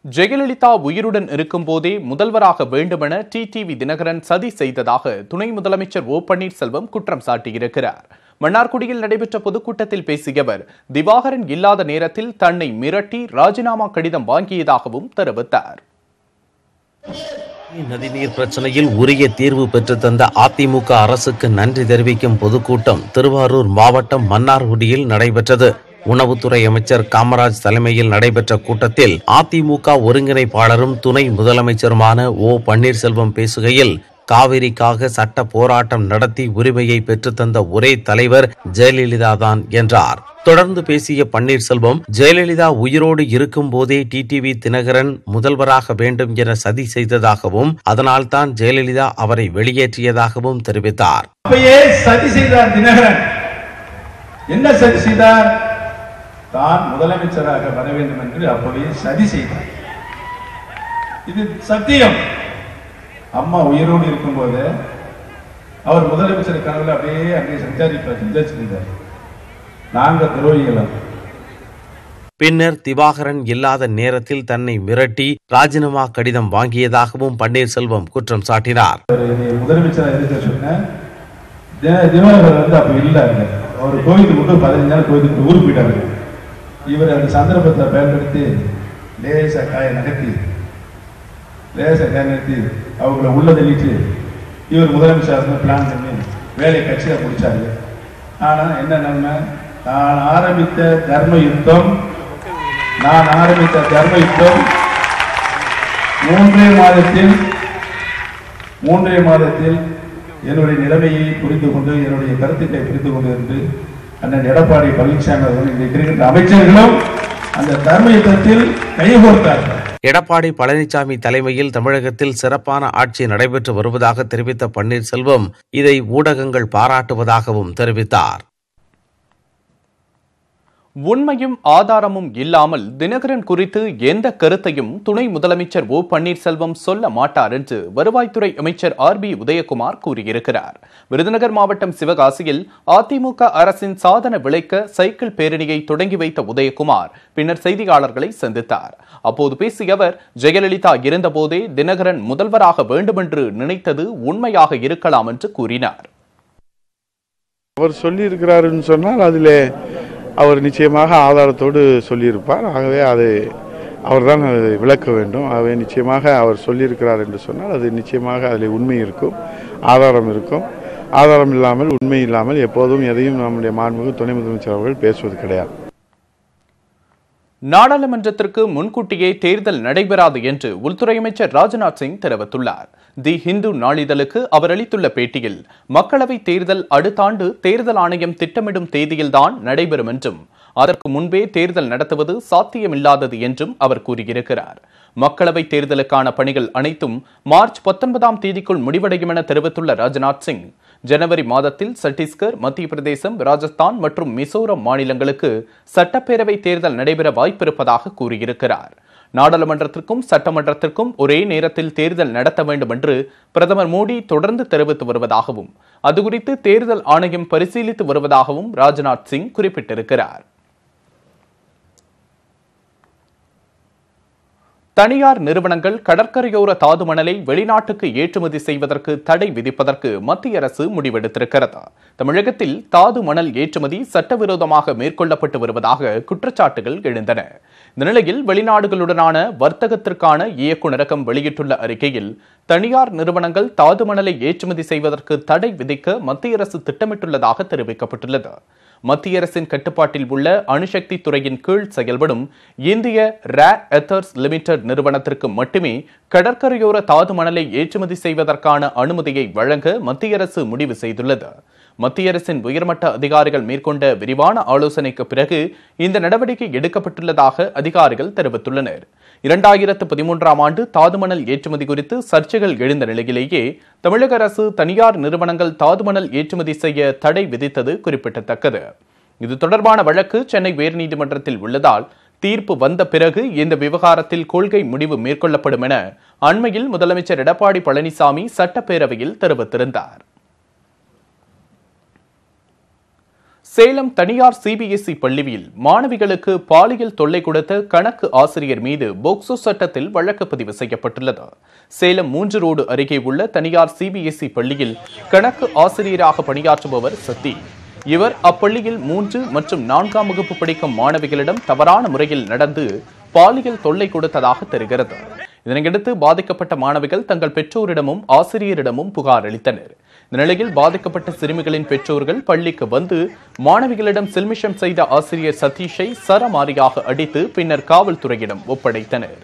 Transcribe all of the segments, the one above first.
ஜெயலலிதா உயிருடன் இருக்கும் போதே முதல்வராக வேண்டுமென டிடிவி தினகரன் சதி செய்ததாக துணை முதலமைச்சர் ஓ பன்னீர்செல்வம் குற்றம் சாட்டியிருக்கிறார். மன்னார்குடியில் நடைபெற்ற பொதுக்கூட்டத்தில் பேசிய அவர், திவாகரன் இல்லாத நேரத்தில் தன்னை மிரட்டி ராஜினாமா கடிதம் வாங்கியதாகவும் தெரிவித்தார். நதிநீர் பிரச்சனையில் உரிய தீர்வு பெற்று தந்த அதிமுக அரசுக்கு நன்றி தெரிவிக்கும் பொதுக்கூட்டம் திருவாரூர் மாவட்டம் மன்னார்குடியில் நடைபெற்றது. உணவுத்துறை அமைச்சர் காமராஜ் தலைமையில் நடைபெற்ற கூட்டத்தில் அதிமுக ஒருங்கிணைப்பாளரும் துணை முதலமைச்சருமான ஓ பன்னீர்செல்வம் பேசுகையில், காவிரிக்காக சட்ட போராட்டம் நடத்தி உரிமையை பெற்றுத்தந்த ஒரே தலைவர் ஜெயலலிதா தான் என்றார். தொடர்ந்து பேசிய பன்னீர்செல்வம், ஜெயலலிதா உயிரோடு இருக்கும் போதே டிடிவி தினகரன் முதல்வராக வேண்டும் என சதி செய்ததாகவும் அதனால் தான் ஜெயலலிதா அவரை வெளியேற்றியதாகவும் தெரிவித்தார். சதி செய்தார் தினகரன். என்ன சதி செய்தார்? தான் முதலமைச்சராக வர வேண்டும் என்று அப்பவே சதி செய்தார். இது சத்தியம். அம்மா உயிரோடு இருக்கும் போது அவர் முதலமைச்சர் கனவுல அப்படியே அங்கே சஞ்சாரிப்பார். நாங்க துரோகிகள. பின்னர் திவாகரன் இல்லாத நேரத்தில் தன்னை மிரட்டி ராஜினாமா கடிதம் வாங்கியதாகவும் பன்னீர்செல்வம் குற்றம் சாட்டினார். முதலமைச்சர் எதிர்க்க சொன்ன திவாகரன் அப்ப இல்ல, அவர் கோவிலுக்கு கொண்டு 15 நாள் கோவிலுக்கு ஊருக்கு போயிட்டாரு. இவர் அந்த சந்தர்ப்பத்தை பயன்படுத்தி லேச காய நகர்த்தி அவங்கள உள்ள தள்ளிட்டு இவர் முதலமைச்சர் பிளான் பண்ணி வேலை கட்சியை முடிச்சாரு. ஆனா என்ன நன்மை? நான் ஆரம்பித்த தர்ம யுத்தம் மூன்றே மாதத்தில் என்னுடைய நிலைமையை புரிந்து கொண்டு என்னுடைய கருத்துக்களை புரிந்து கொண்டு என்று அண்ணன் எடப்பாடி பழனிசாமி அவர்கள் இன்றைக்கு இருக்கின்ற அமைச்சர்களும் அந்த தர்ம யுத்தத்தில் கைகோர்த்தார்கள். எடப்பாடி பழனிசாமி தலைமையில் தமிழகத்தில் சிறப்பான ஆட்சி நடைபெற்று வருவதாக தெரிவித்த பன்னீர்செல்வம் இதை ஊடகங்கள் பாராட்டுவதாகவும் தெரிவித்தார். உண்மையும் ஆதாரமும் இல்லாமல் தினகரன் குறித்து எந்த கருத்தையும் துணை முதலமைச்சர் ஓ பன்னீர்செல்வம் சொல்ல மாட்டார் என்று வருவாய்த்துறை அமைச்சர் RB உதயகுமார் கூறியிருக்கிறார். விருதுநகர் மாவட்டம் சிவகாசியில் அதிமுக அரசின் சாதனை விளைக்க சைக்கிள் பேரணியை தொடங்கி வைத்த உதயகுமார் பின்னர் செய்தியாளர்களை சந்தித்தார். அப்போது பேசிய அவர், ஜெயலலிதா இருந்தபோதே தினகரன் முதல்வராக வேண்டுமென்று நினைத்தது உண்மையாக இருக்கலாம் என்று கூறினார். அவர் சொல்லியிருக்கிறார் சொன்னால் அதிலே அவர் நிச்சயமாக ஆதாரத்தோடு சொல்லியிருப்பார். ஆகவே அதை அவர் தான் விளக்க வேண்டும். ஆகவே நிச்சயமாக அவர் சொல்லியிருக்கிறார் என்று சொன்னால் அது நிச்சயமாக அதில் உண்மை இருக்கும், ஆதாரம் இருக்கும். ஆதாரம் இல்லாமல், உண்மை இல்லாமல் எப்போதும் எதையும் நம்முடைய மாண்புமிகு துணை முதலமைச்சர் அவர்கள் பேசுவது கிடையாது. நாடாளுமன்றத்திற்கு முன்கூட்டியே தேர்தல் நடைபெறாது என்று உள்துறை அமைச்சர் ராஜ்நாத் சிங் தெரிவித்துள்ளார். தி ஹிந்து நாளிதழுக்கு அவர் அளித்துள்ள பேட்டியில், மக்களவை தேர்தல் அடுத்த ஆண்டு தேர்தல் ஆணையம் திட்டமிடும் தேதியில்தான் நடைபெறும் என்றும் அதற்கு முன்பே தேர்தல் நடத்துவது சாத்தியமில்லாதது என்றும் அவர் கூறியிருக்கிறார். மக்களவை தேர்தலுக்கான பணிகள் அனைத்தும் மார்ச் 19ஆம் தேதிக்குள் முடிவடையும் என தெரிவித்துள்ள ராஜ்நாத் சிங், ஜனவரி மாதத்தில் சத்தீஸ்கர், மத்திய பிரதேசம், ராஜஸ்தான் மற்றும் மிசோரம் மாநிலங்களுக்கு சட்டப்பேரவை தேர்தல் நடைபெற வாய்ப்பிருப்பதாக கூறியிருக்கிறார். நாடாளுமன்றத்திற்கும் சட்டமன்றத்திற்கும் ஒரே நேரத்தில் தேர்தல் நடத்த வேண்டும் என்று பிரதமர் மோடி தொடர்ந்து தெரிவித்து வருவதாகவும் அதுகுறித்து தேர்தல் ஆணையம் பரிசீலித்து வருவதாகவும் ராஜ்நாத் சிங் குறிப்பிட்டிருக்கிறார். தனியார் நிறுவனங்கள் கடற்கரையோர தாது மணலை வெளிநாட்டுக்கு ஏற்றுமதி செய்வதற்கு தடை விதிப்பதற்கு மத்திய அரசு முடிவெடுத்திருக்கிறது. தமிழகத்தில் தாது மணல் ஏற்றுமதி சட்டவிரோதமாக மேற்கொள்ளப்பட்டு வருவதாக குற்றச்சாட்டுகள் எழுந்தன. இந்த நிலையில் வெளிநாடுகளுடனான வர்த்தகத்திற்கான இயக்குநரகம் வெளியிட்டுள்ள அறிக்கையில், தனியார் நிறுவனங்கள் தாது மணலை ஏற்றுமதி செய்வதற்கு தடை விதிக்க மத்திய அரசு திட்டமிட்டுள்ளதாக தெரிவிக்கப்பட்டுள்ளது. மத்திய அரசின் கட்டுப்பாட்டில் உள்ள அணுசக்தி துறையின் கீழ் செயல்படும் இந்திய ரேர் எர்த்ஸ் லிமிடெட் நிறுவனத்திற்கு மட்டுமே கடற்கரையோர தாது மணலை ஏற்றுமதி செய்வதற்கான அனுமதியை வழங்க மத்திய அரசு முடிவு செய்துள்ளது. மத்திய அரசின் உயர்மட்ட அதிகாரிகள் மேற்கொண்ட விரிவான ஆலோசனைக்கு பிறகு இந்த நடவடிக்கை எடுக்கப்பட்டுள்ளதாக அதிகாரிகள் தெரிவித்துள்ளனர். 2013ஆம் ஆண்டு தாதுமணல் ஏற்றுமதி குறித்து சர்ச்சைகள் எழுந்த நிலையிலேயே தமிழக அரசு தனியார் நிறுவனங்கள் தாதுமணல் ஏற்றுமதி செய்ய தடை விதித்தது குறிப்பிடத்தக்கது. இது தொடர்பான வழக்கு சென்னை உயர்நீதிமன்றத்தில் உள்ளதால் தீர்ப்பு வந்த பிறகு இந்த விவகாரத்தில் கொள்கை முடிவு மேற்கொள்ளப்படும் என அண்மையில் முதலமைச்சர் எடப்பாடி பழனிசாமி சட்டப்பேரவையில் தெரிவித்திருந்தார். சேலம் தனியார் சிபிஎஸ்இ பள்ளியில் மாணவிகளுக்கு பாலியல் தொல்லை கொடுத்த கணக்கு ஆசிரியர் மீது போக்சோ சட்டத்தில் வழக்கு பதிவு செய்யப்பட்டுள்ளது. சேலம் 3 ரோடு அருகே உள்ள தனியார் சிபிஎஸ்இ பள்ளியில் கணக்கு ஆசிரியராக பணியாற்றுபவர் சத்தி. இவர் அப்பள்ளியில் 3 மற்றும் 4ஆம் வகுப்பு படிக்கும் மாணவிகளிடம் தவறான முறையில் நடந்து பாலியல் தொல்லை கொடுத்ததாக தெரிகிறது. இதனையடுத்து பாதிக்கப்பட்ட மாணவிகள் தங்கள் பெற்றோரிடமும் ஆசிரியரிடமும் புகார் அளித்தனர். இந்த நிலையில் பாதிக்கப்பட்ட சிறுமிகளின் பெற்றோர்கள் பள்ளிக்கு வந்து மாணவிகளிடம் சில்மிஷம் செய்த ஆசிரியர் சதீஷை சரமாரியாக அடித்து பின்னர் காவல்துறையிடம் ஒப்படைத்தனர்.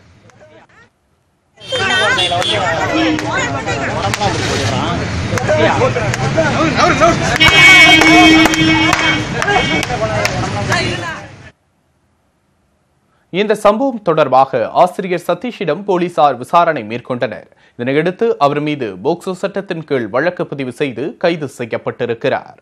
இந்த சம்பவம் தொடர்பாக ஆசிரியர் சதீஷிடம் போலீசார் விசாரணை மேற்கொண்டனர். இதனையடுத்து அவர் மீது போக்சோ சட்டத்தின் கீழ் வழக்கு பதிவு செய்து கைது செய்யப்பட்டிருக்கிறார்.